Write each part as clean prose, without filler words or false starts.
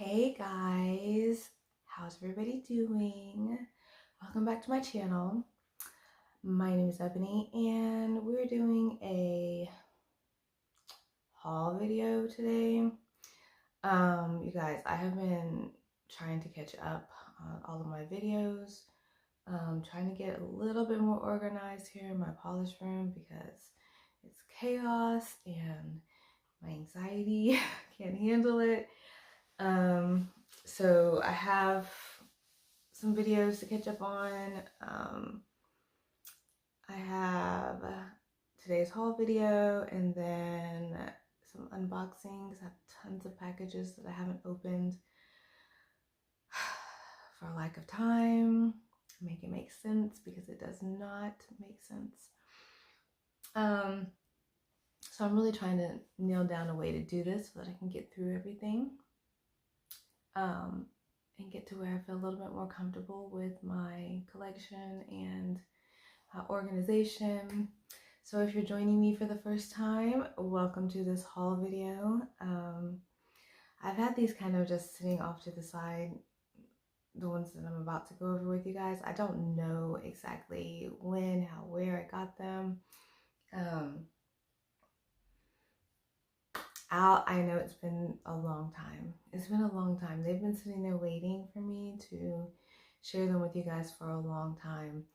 Hey guys, how's everybody doing? Welcome back to my channel. My name is Ebony and we're doing a haul video today. You guys, I have been trying to catch up on all of my videos, trying to get a little bit more organized here in my polish room because it's chaos and my anxiety can't handle it. So I have some videos to catch up on. I have today's haul video and then some unboxings. I have tons of packages that I haven't opened for lack of time. Make it make sense because it does not make sense. So I'm really trying to nail down a way to do this so that I can get through everything. And get to where I feel a little bit more comfortable with my collection and organization. So if you're joining me for the first time, welcome to this haul video. I've had these kind of just sitting off to the side, the ones that I'm about to go over with you guys. I don't know exactly when, how, where I got them. I know it's been a long time. It's been a long time. They've been sitting there waiting for me to share them with you guys for a long time.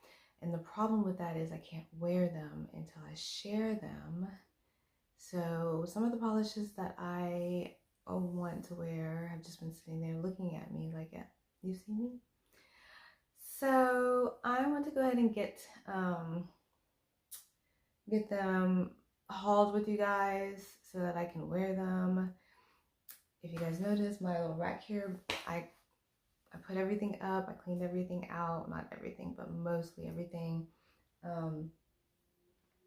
And the problem with that is I can't wear them until I share them. So some of the polishes that I want to wear have just been sitting there looking at me like, you see me? So I want to go ahead and get them hauled with you guys so that I can wear them. If you guys notice my little rack here, I put everything up, I cleaned everything out, not everything, but mostly everything,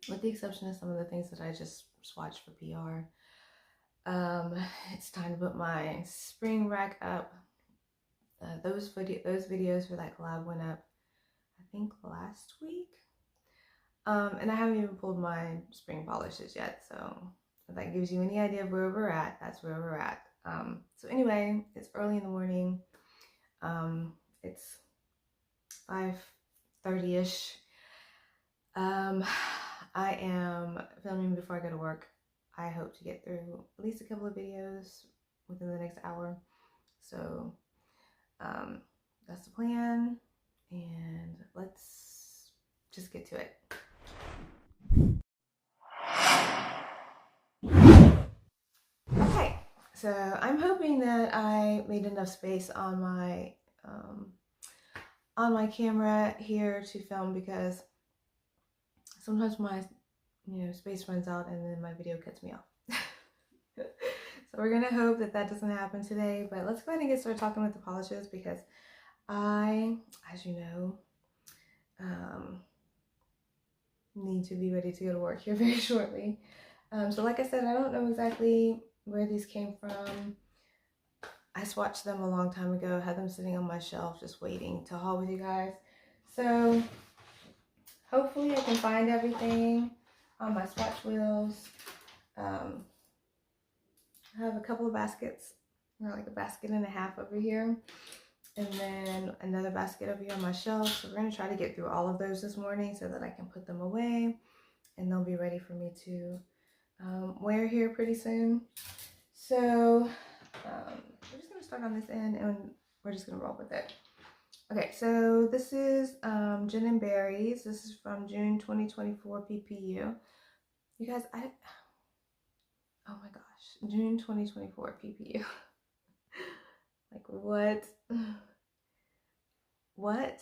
with the exception of some of the things that I just swatched for PR. It's time to put my spring rack up. Those videos for that collab went up, I think, last week. And I haven't even pulled my spring polishes yet, so if that gives you any idea of where we're at, that's where we're at. So anyway, it's early in the morning. It's 5:30-ish. I am filming before I go to work. I hope to get through at least a couple of videos within the next hour. So that's the plan, and let's just get to it. Okay, so I'm hoping that I made enough space on my camera here to film, because sometimes my space runs out and then my video cuts me off. So we're gonna hope that that doesn't happen today, but let's go ahead and get started talking with the polishes, because I, as you know, need to be ready to go to work here very shortly. So like I said, I don't know exactly where these came from. I swatched them a long time ago, had them sitting on my shelf just waiting to haul with you guys. So hopefully I can find everything on my swatch wheels. I have a couple of baskets, or like a basket and a half over here, and then another basket over here on my shelf. So we're going to try to get through all of those this morning so that I can put them away and they'll be ready for me to wear here pretty soon. So we're just going to start on this end and we're just going to roll with it. Okay, so this is Gin and Berries. This is from June 2024 PPU. You guys, oh my gosh, June 2024 PPU. Like, what? What?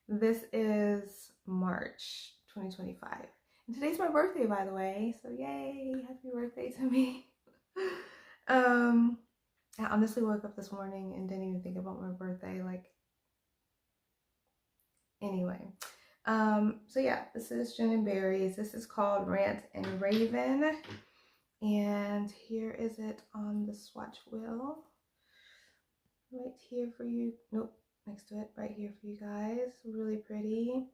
This is March 2025. And today's my birthday, by the way. So yay, happy birthday to me. I honestly woke up this morning and didn't even think about my birthday. Like, anyway. So yeah, this is Gin and Berries. This is called Rant and Raven. And here is it on the swatch wheel. Right here for you. Nope, next to it, right here for you guys. Really pretty.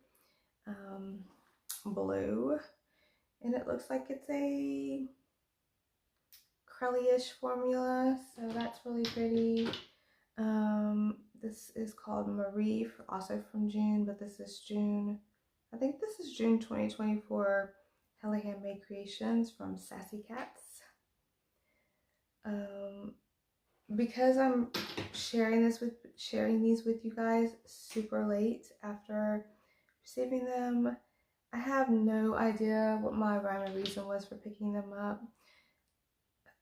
Blue. And it looks like it's a curly-ish formula, so that's really pretty. This is called Marie, also from June, but this is June, I think this is June 2024, Hella Handmade Creations from Sassy Cats. Because I'm sharing these with you guys super late after receiving them, I have no idea what my rhyme or reason was for picking them up.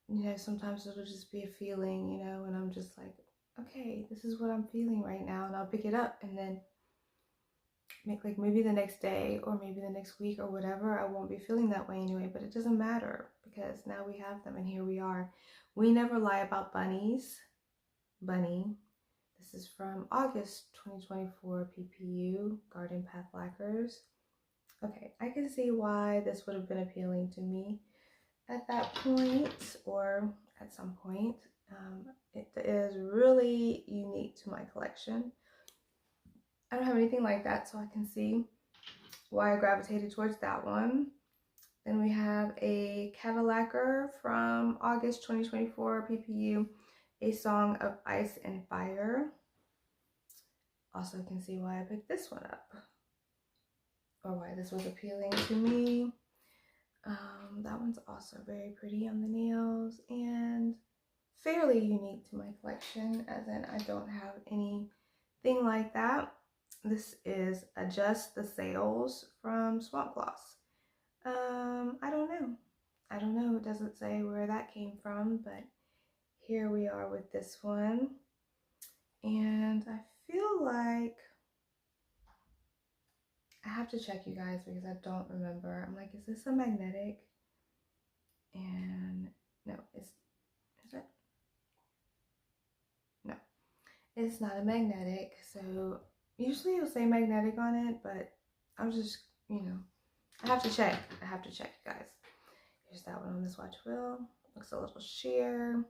You know, sometimes it'll just be a feeling, you know, and I'm just like, okay, this is what I'm feeling right now, and I'll pick it up, and then maybe the next day or maybe the next week or whatever, I won't be feeling that way anyway, but it doesn't matter because now we have them and here we are. We Never Lie About Bunnies. Bunny. This is from August 2024 PPU, Garden Path Lacquers. Okay, I can see why this would have been appealing to me at that point or at some point. It is really unique to my collection. I don't have anything like that, so I can see why I gravitated towards that one. Then we have a Cadillacer from August 2024 PPU, A Song of Ice and Fire. Also can see why I picked this one up, or why this was appealing to me. That one's also very pretty on the nails and fairly unique to my collection, as in I don't have anything like that. This is Adjust the Sails from Swamp Gloss. I don't know. It doesn't say where that came from, but here we are with this one. And I feel like I have to check, you guys, because I don't remember. I'm like, is this a magnetic? And no, is it? No, it's not a magnetic. So usually it'll say magnetic on it, but I'm just, you know, I have to check, guys. Here's that one on the swatch wheel. Looks a little sheer.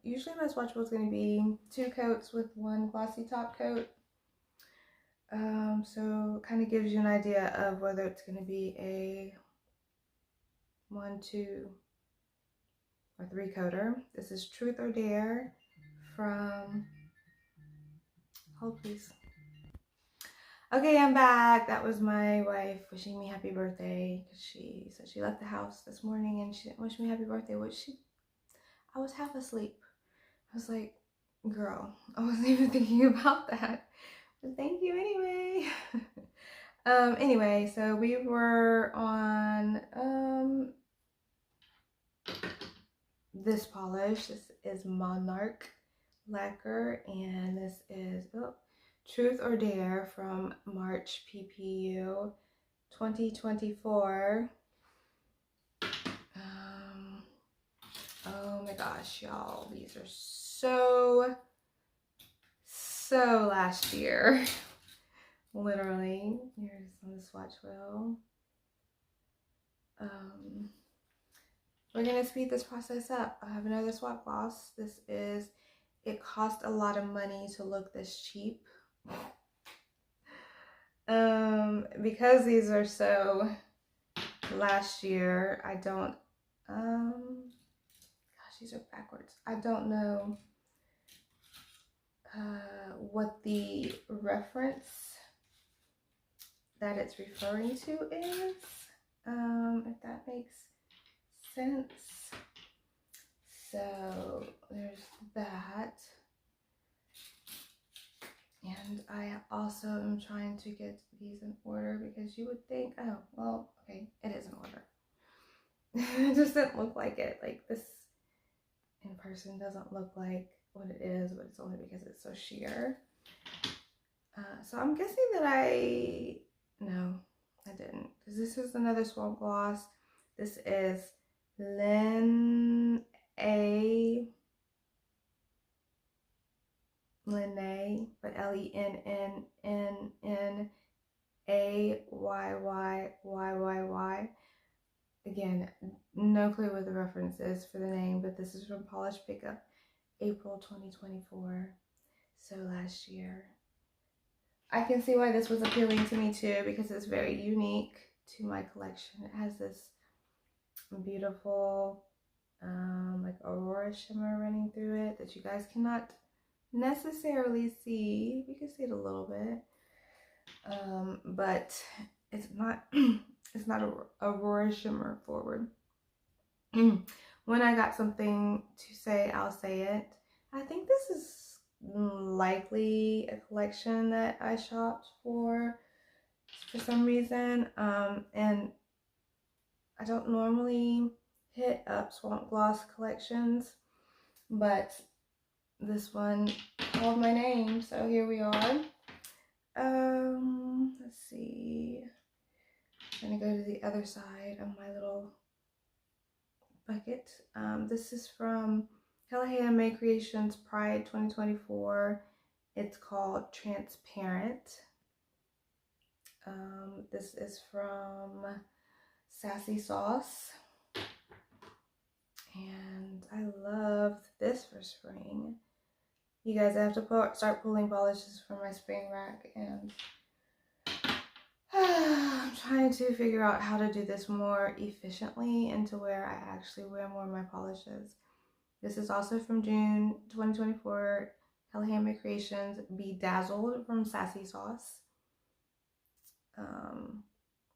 Usually my swatch wheel is going to be 2 coats with 1 glossy top coat. So kind of gives you an idea of whether it's going to be a 1, 2, or 3 coater. This is Truth or Dare from, hold please. Okay, I'm back. That was my wife wishing me happy birthday, because she said she left the house this morning and she didn't wish me happy birthday, I was half asleep. I was like, girl, I wasn't even thinking about that. But thank you anyway. Anyway, so we were on this polish. This is Monarch lacquer, and this is Truth or Dare from March PPU 2024. Oh my gosh, y'all, these are so last year. Literally. Here's on the swatch wheel. We're gonna speed this process up. I have another swap gloss. It cost a lot of money to look this cheap. Because these are so last year, I don't, gosh, these are backwards. I don't know what the reference that it's referring to is, if that makes sense. So there's that. And I also am trying to get these in order, because you would think, oh, well, okay, it is in order. It doesn't look like it. Like, this in person doesn't look like what it is, but it's only because it's so sheer. So I'm guessing that no, I didn't, because this is another swamp gloss. This is Lenne, but Lennayy. Again, no clue what the reference is for the name, but this is from Polish Pickup, April 2024. So last year. I can see why this was appealing to me too, because it's very unique to my collection. It has this beautiful like Aurora shimmer running through it that you guys cannot necessarily see. You can see it a little bit, but it's not it's not a Aurora shimmer forward. When I got something to say, I'll say it. I think this is likely a collection that I shopped for some reason, and I don't normally hit up Swamp Gloss collections, but this one called my name, so here we are. Let's see. I'm gonna go to the other side of my little bucket. This is from Hella Handmade Creations Pride 2024. It's called Transparent. This is from Sassy Sauce. And I loved this for spring. You guys, I have to start pulling polishes from my spring rack, and I'm trying to figure out how to do this more efficiently and to where I actually wear more of my polishes. This is also from June 2024, Hella Handmade Creations Bedazzled from Sassy Sauce.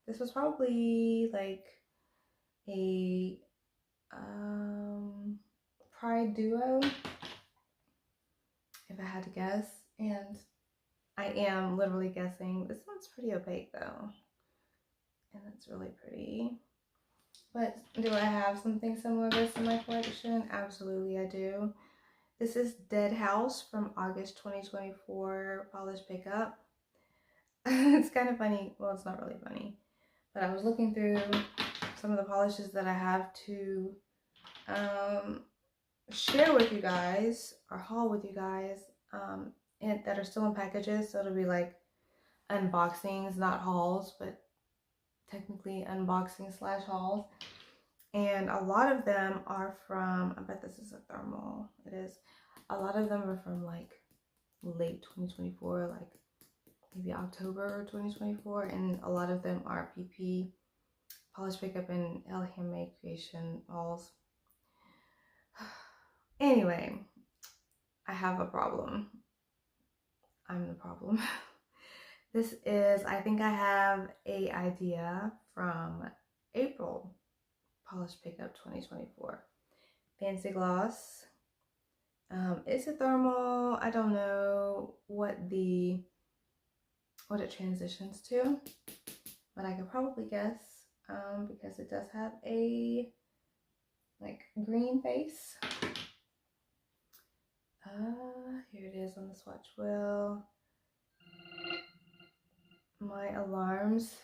This was probably like a Pride duo, if I had to guess, and I am literally guessing. This one's pretty opaque though, and it's really pretty. But do I have something similar to this in my collection? Absolutely I do. This is Dead House from August 2024 Polish Pickup. It's kind of funny. Well, it's not really funny, but I was looking through some of the polishes that I have to share with you guys or haul with you guys, and that are still in packages. So it'll be like unboxings, not hauls, but technically unboxing / hauls. And a lot of them are from, I bet this is a thermal. It is. A lot of them are from like late 2024, like maybe October 2024, and a lot of them are PP Polish Pickup and Hella Handmade Creation hauls. Anyway, I have a problem. I'm the problem. This is, I think I have a idea from April Polish Pickup 2024. Fancy Gloss. It's a thermal. I don't know what it transitions to, but I could probably guess, because it does have a like green face. Here it is on the swatch wheel. My alarms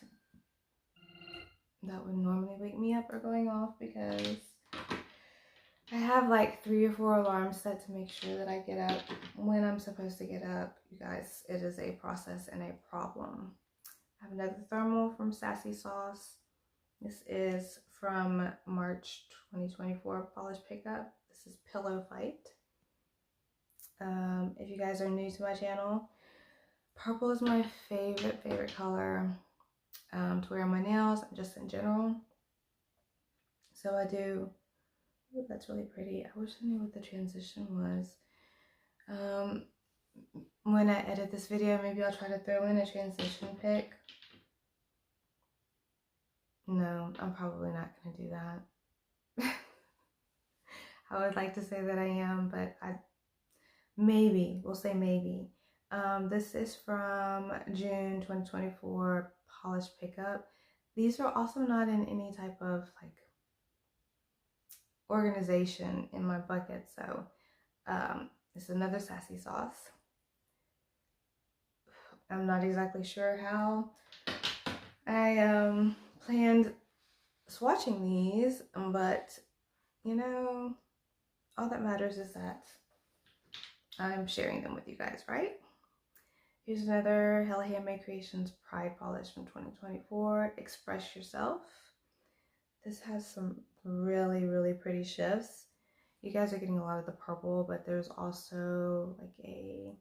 that would normally wake me up are going off because I have like 3 or 4 alarms set to make sure that I get up when I'm supposed to get up. You guys, it is a process and a problem. I have another thermal from Sassy Sauce. This is from March 2024 Polish Pickup. This is Pillow Fight. If you guys are new to my channel, purple is my favorite color to wear on my nails and just in general. So I do. Ooh, that's really pretty. I wish I knew what the transition was. When I edit this video, maybe I'll try to throw in a transition pic. No, I'm probably not going to do that. I would like to say that I am, but maybe, we'll say maybe. This is from June 2024 Polish Pickup. These are also not in any type of like organization in my bucket, so it's another Sassy Sauce. I'm not exactly sure how I planned swatching these, but you know, all that matters is that I'm sharing them with you guys, right? Here's another Hella Handmade Creations Pride Polish from 2024, Express Yourself. This has some really pretty shifts. You guys are getting a lot of the purple, but there's also like a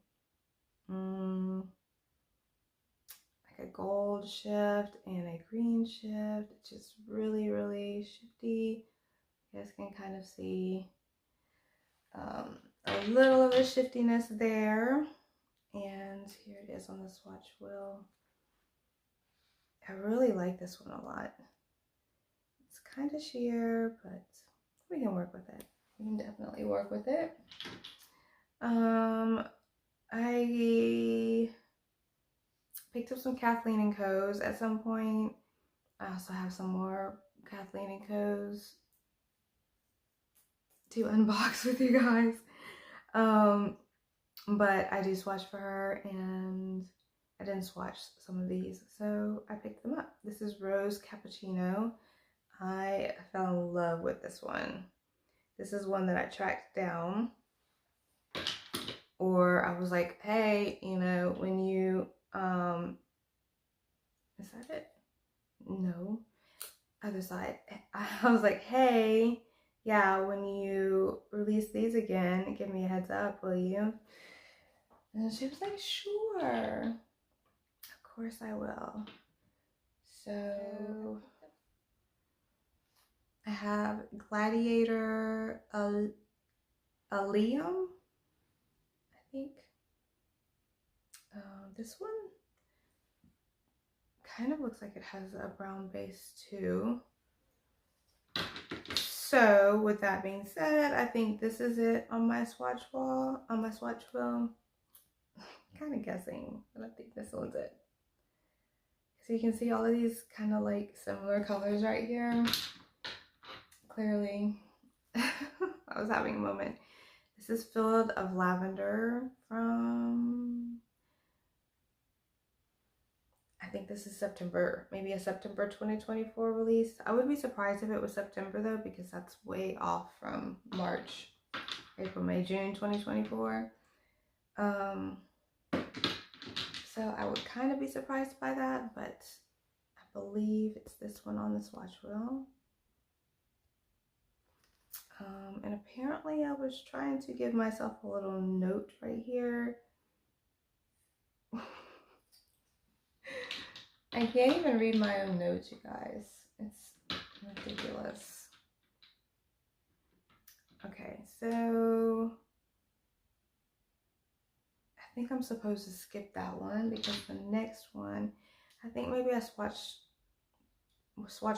gold shift and a green shift. It's just really shifty. You guys can kind of see a little of the shiftiness there. And here it is on the swatch wheel. I really like this one a lot. It's kind of sheer, but we can work with it. We can definitely work with it. I picked up some Kathleen & Co's at some point. I also have some more Kathleen & Co's to unbox with you guys. But I do swatch for her, and I didn't swatch some of these, so I picked them up. This is Rose Cappuccino. I fell in love with this one. This is one that I tracked down, or I was like, hey, you know, when you, is that it? No, other side. I was like, hey, yeah, when you release these again, give me a heads up, will you? And she was like, sure, of course I will. So I have Gladiator Allium, I think. This one kind of looks like it has a brown base too. So with that being said, I think this is it on my swatch wall, on my swatch wheel. Kind of guessing, but I think this one's it. So you can see all of these kind of like similar colors right here. Clearly, I was having a moment. This is Field of Lavender from, I think this is September, maybe a September 2024 release. I would be surprised if it was September though, because that's way off from March, April, May, June 2024. So I would kind of be surprised by that, but I believe it's this one on the swatch wheel. And apparently I was trying to give myself a little note right here. I can't even read my own notes, you guys. It's ridiculous. Okay, so I think I'm supposed to skip that one because the next one, I think maybe I swatched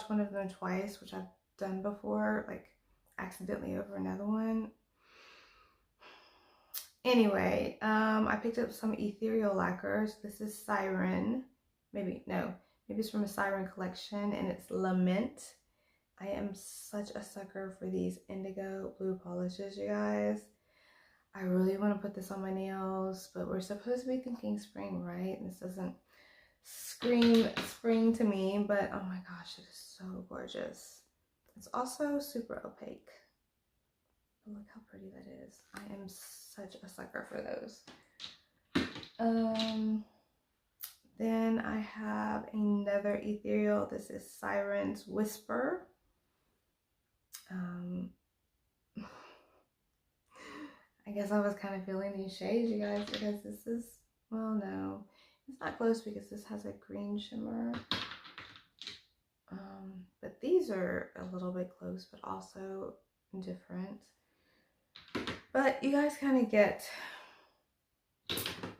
one of them twice, which I've done before, like accidentally over another one. Anyway, I picked up some ethereal lacquers. This is Siren. Maybe it's from a Siren collection, and it's Lament. I am such a sucker for these indigo blue polishes, you guys. I really want to put this on my nails, but we're supposed to be thinking spring, right? And this doesn't scream spring to me, but oh my gosh, it is so gorgeous. It's also super opaque. But look how pretty that is. I am such a sucker for those. Then I have another ethereal. This is Siren's Whisper. I guess I was kind of feeling these shades, you guys, because this is, well, no, it's not close because this has a green shimmer. But these are a little bit close, but also different. But you guys kind of get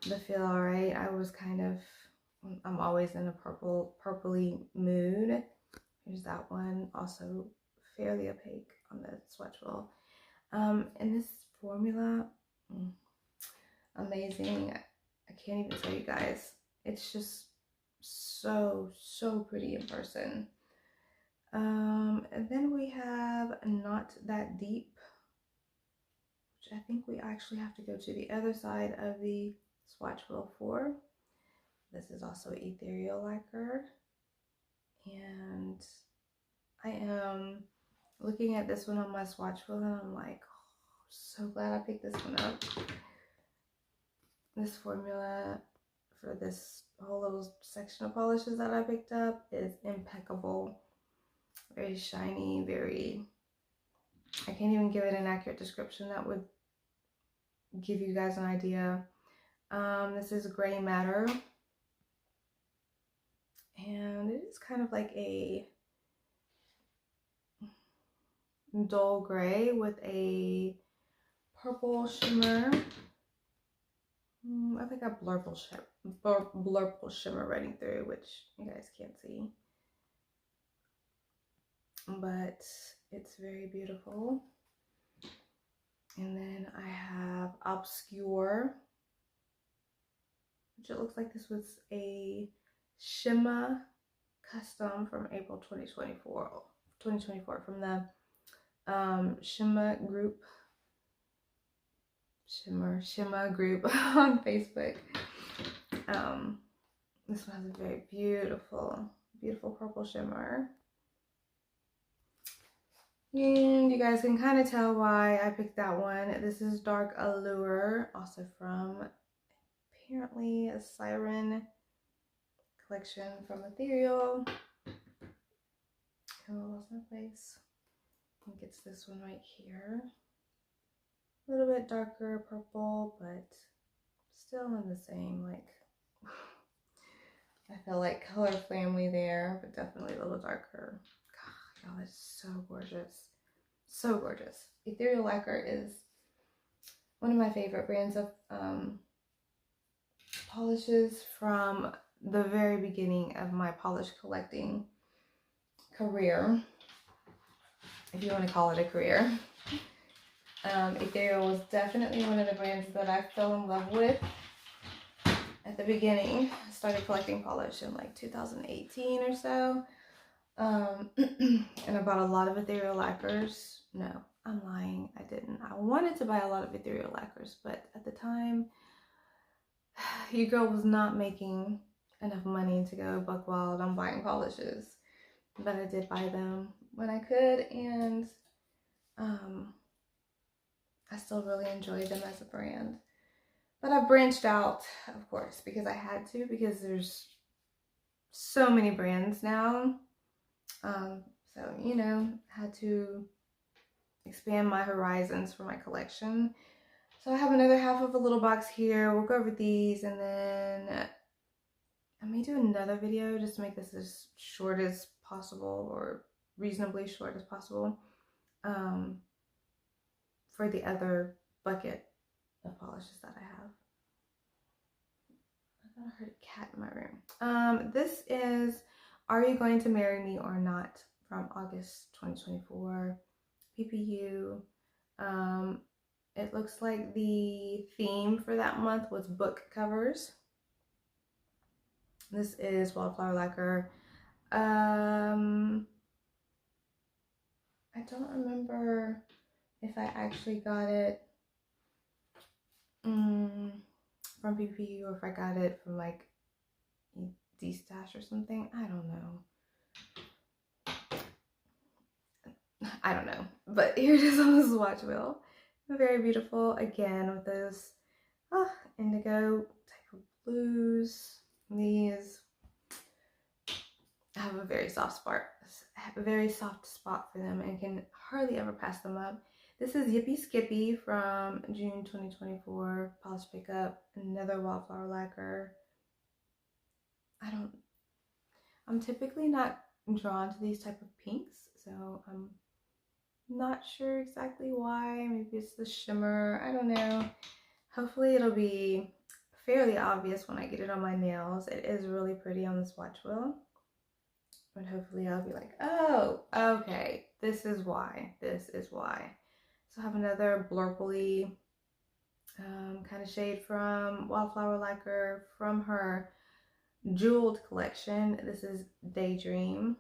the feel, all right? I was kind of, I'm always in a purpley mood. Here's that one, also fairly opaque on the swatch wheel. And this formula, amazing. I can't even tell you guys. It's just so pretty in person. And then we have Not That Deep, which I think we actually have to go to the other side of the swatch wheel for. This is also ethereal lacquer, and I am looking at this one on my swatch wheel, and I'm like, oh, so glad I picked this one up. This formula for this whole little section of polishes that I picked up is impeccable. Very shiny, very, I can't even give it an accurate description that would give you guys an idea. This is Gray Matter, and it is kind of like a dull gray with a purple shimmer. I think I blurple shimmer running through, which you guys can't see. But it's very beautiful. And then I have Obscure, which it looks like this was a Shimmer custom from April 2024 from the Shimmer group on Facebook. This one has a very beautiful purple shimmer. And you guys can kind of tell why I picked that one. This is Dark Allure, also from apparently a Siren collection from Ethereal. Oh, I lost my place. I think it's this one right here. A little bit darker purple, but still in the same, like, I feel like color family there, but definitely a little darker. God, y'all, it's so gorgeous. So gorgeous. Ethereal Lacquer is one of my favorite brands of polishes from the very beginning of my polish collecting career, if you want to call it a career. Ethereal was definitely one of the brands that I fell in love with at the beginning. I started collecting polish in like 2018 or so. And I bought a lot of ethereal lacquers. No, I'm lying. I didn't. I wanted to buy a lot of ethereal lacquers, but at the time, your girl was not making enough money to go buck wild on buying polishes. But I did buy them when I could, and I still really enjoy them as a brand. But I branched out, of course, because I had to, because there's so many brands now. So, you know, had to expand my horizons for my collection. So I have another half of a little box here. We'll go over these, and then I may do another video just to make this as short as possible, or reasonably short as possible, for the other bucket of polishes that I have. I thought I heard a cat in my room. This is Are You Going to Marry Me or Not from August 2024, PPU. It looks like the theme for that month was book covers. This is Wildflower Lacquer. I don't remember if I actually got it from PPU or if I got it from like D-Stash or something. I don't know. But here it is on the swatch wheel. Very beautiful, again, with those indigo type of blues. These have a very soft spot for them, and can hardly ever pass them up. This is Yippee Skippy from June 2024, polish pickup, another Wildflower Lacquer. I'm typically not drawn to these type of pinks, so I'm not sure exactly why. Maybe it's the shimmer, I don't know. Hopefully it'll be fairly obvious when I get it on my nails. It is really pretty on the swatch wheel. But hopefully I'll be like, oh, okay, this is why. So I have another blurply kind of shade from Wildflower Lacquer from her jeweled collection. This is Daydream.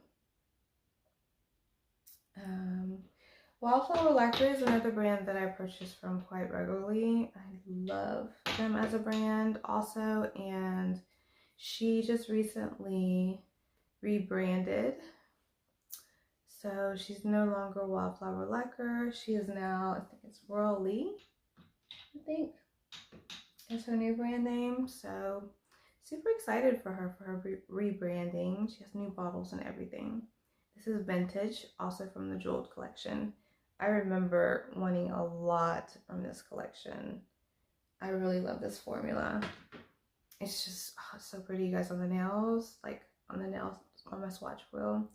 Wildflower Lacquer is another brand that I purchase from quite regularly. I love them as a brand also, and she just recently rebranded. So she's no longer Wildflower Lacquer. She is now, I think it's Royal Lee, I think is her new brand name. So super excited for her rebranding. She has new bottles and everything. This is Vintage, also from the Jeweled collection. I remember wanting a lot from this collection. I really love this formula. It's just so pretty, you guys, on the nails, like on the nails on my swatch wheel.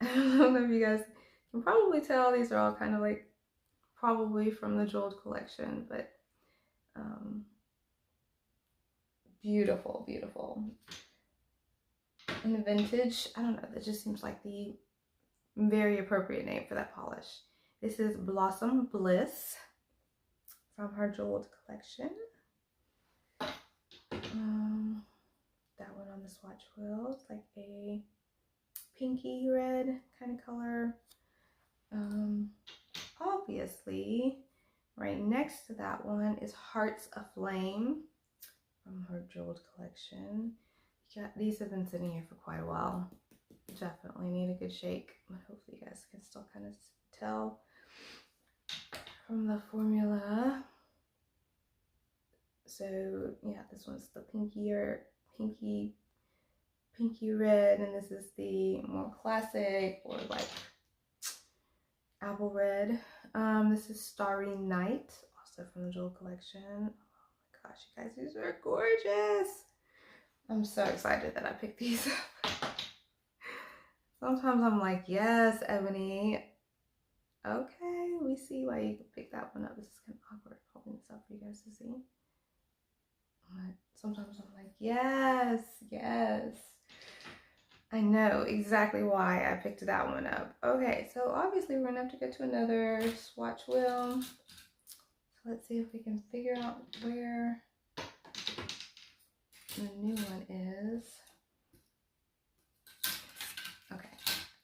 I don't know if you guys can probably tell these are all kind of like probably from the Jeweled collection, but beautiful, beautiful. And vintage, I don't know, that just seems like the very appropriate name for that polish. This is Blossom Bliss from her Jeweled collection. That one on the swatch wheel, it's like a pinky red kind of color. Obviously, right next to that one is Hearts Aflame from her Jeweled collection. Yeah, these have been sitting here for quite a while. Definitely need a good shake, but hopefully you guys can still kind of tell from the formula. So yeah, this one's the pinky red, and this is the more classic or like apple red. This is Starry Night, also from the Jewel collection. Oh my gosh, you guys, these are gorgeous. I'm so excited that I picked these up. Sometimes I'm like, yes, Ebony. Okay, we see why you could pick that one up. This is kind of awkward holding this up for you guys to see. But sometimes I'm like, yes, yes. I know exactly why I picked that one up. Okay, so obviously we're gonna have to go to another swatch wheel. So let's see if we can figure out where the new one is. Okay,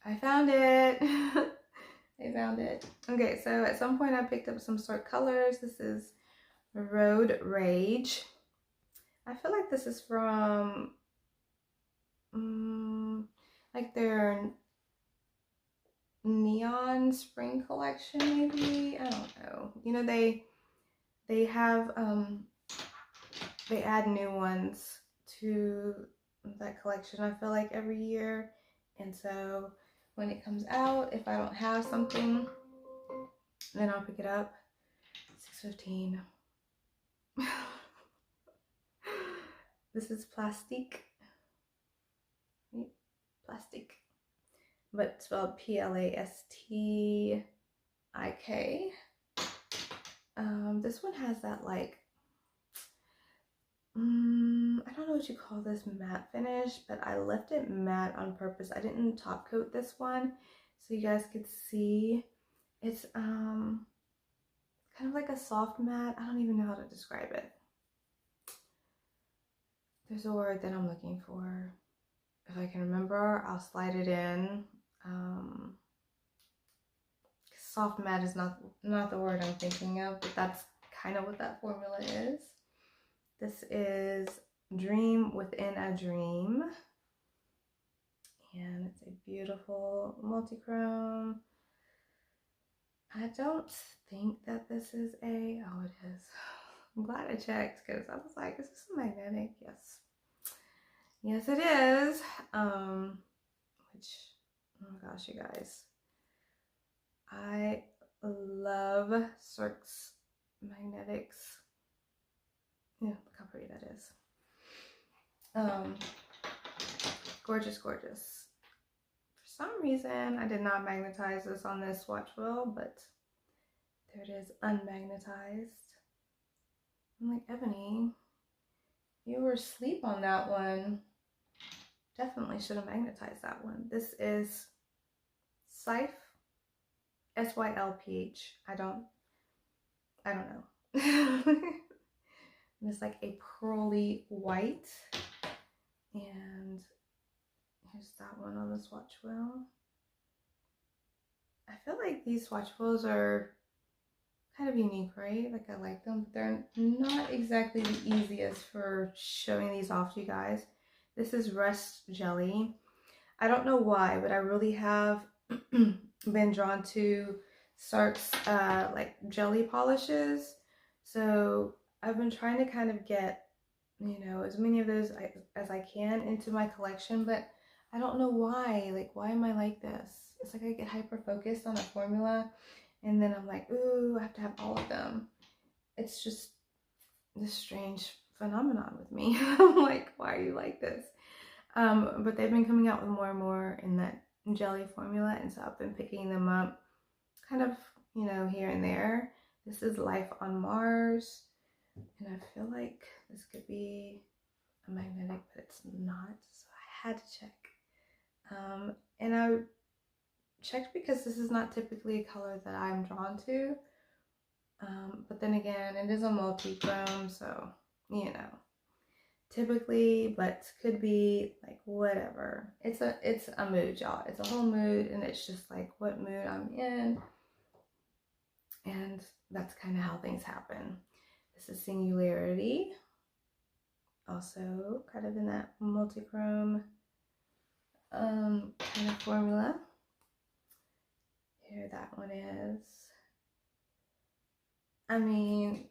I found it. I found it. Okay, so at some point I picked up some sort colors. This is Road Rage. I feel like this is from like their neon spring collection, maybe. I don't know. You know, they have they add new ones to that collection, I feel like, every year. And so when it comes out, if I don't have something, then I'll pick it up. 6:15. This is Plastique. Plastique. But spelled Plastik. This one has that like I don't know what you call this matte finish, but I left it matte on purpose. I didn't top coat this one so you guys could see. It's kind of like a soft matte. I don't even know how to describe it. There's a word that I'm looking for. If I can remember, I'll slide it in. Soft matte is not the word I'm thinking of, but that's kind of what that formula is. This is Dream Within a Dream, and it's a beautiful multi-chrome. I don't think that this is a, oh it is. I'm glad I checked because I was like, is this a magnetic? Yes. Yes it is. Which, oh my gosh, you guys. I love Cirque's magnetics. Yeah, look how pretty that is. Gorgeous, gorgeous. For some reason, I did not magnetize this on this swatch wheel, but there it is, unmagnetized. I'm like, Ebony, you were asleep on that one. Definitely should have magnetized that one. This is Sylph, S-Y-L-P-H. I don't know. And it's like a pearly white. And here's that one on the swatch wheel. I feel like these swatch wheels are kind of unique, right? Like I like them, but they're not exactly the easiest for showing these off to you guys. This is Rust Jelly. I don't know why, but I really have been drawn to Sark's like jelly polishes. So I've been trying to kind of get, you know, as many of those as I can into my collection, but I don't know why. Like, why am I like this? It's like I get hyper focused on a formula and then I'm like, ooh, I have to have all of them. It's just this strange phenomenon with me. I'm like, why are you like this? But they've been coming out with more and more in that jelly formula, and so I've been picking them up. kind of, you know, here and there. This is Life on Mars, and I feel like this could be a magnetic, but it's not, so I had to check. And I checked because this is not typically a color that I'm drawn to, but then again, it is a multi-chrome, so, you know, typically, but could be like whatever. It's a mood, y'all. It's a whole mood, and it's just like what mood I'm in, and that's kind of how things happen. This is Singularity, also kind of in that multi-chrome kind of formula. Here that one is. I mean,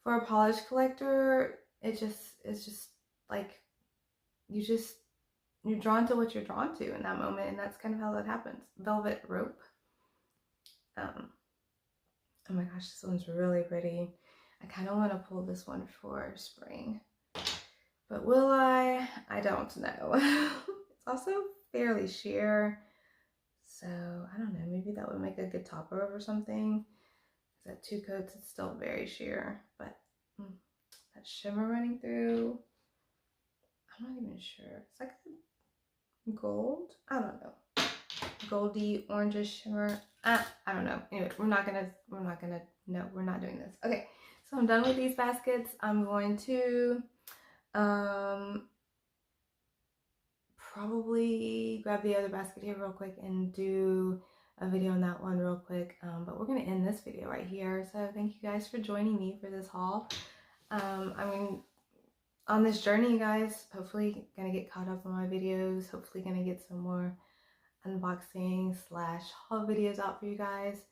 for a polish collector, it's just like you're drawn to what you're drawn to in that moment, and that's kind of how that happens. Velvet Rope. Oh my gosh, this one's really pretty. I kind of want to pull this one for spring, but will I? I don't know. It's also fairly sheer, so I don't know, maybe that would make a good topper over something. Is that 2 coats? It's still very sheer, but that shimmer running through, I'm not even sure. It's like gold, I don't know, goldy orangish shimmer. I don't know. Anyway, we're not gonna no, we're not doing this. Okay, so I'm done with these baskets. I'm going to probably grab the other basket here real quick and do a video on that one real quick, but we're gonna end this video right here. So thank you guys for joining me for this haul. I mean, on this journey, you guys, hopefully gonna get caught up on my videos, hopefully gonna get some more unboxing / haul videos out for you guys.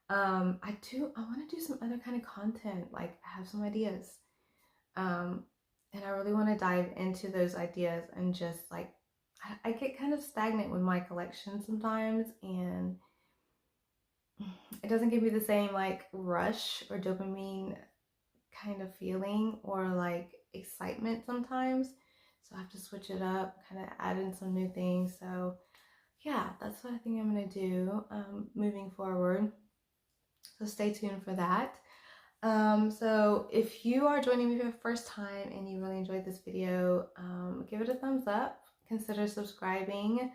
I want to do some other kind of content, like I have some ideas, and I really want to dive into those ideas, and just like I get kind of stagnant with my collection sometimes, and it doesn't give me the same like rush or dopamine kind of feeling or like excitement sometimes, so I have to switch it up, kind of add in some new things. So yeah, that's what I think I'm gonna do moving forward, so stay tuned for that. So if you are joining me for the first time and you really enjoyed this video, give it a thumbs up, consider subscribing,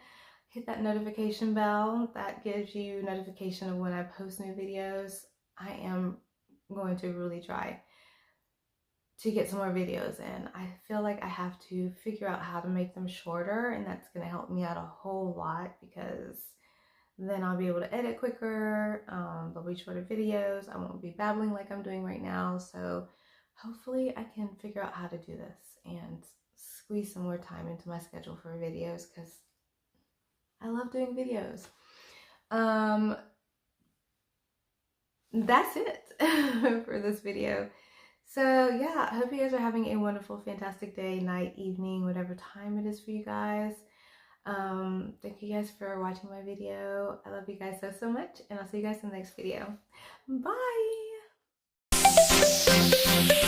hit that notification bell. That gives you notification of when I post new videos. I am going to really try to get some more videos in. I feel like I have to figure out how to make them shorter, and that's going to help me out a whole lot, because then I'll be able to edit quicker. They'll be shorter videos. I won't be babbling like I'm doing right now. So hopefully I can figure out how to do this and squeeze some more time into my schedule for videos, because I love doing videos. That's it for this video. So yeah, I hope you guys are having a wonderful, fantastic day, night, evening, whatever time it is for you guys. Thank you guys for watching my video. I love you guys so much, and I'll see you guys in the next video. Bye!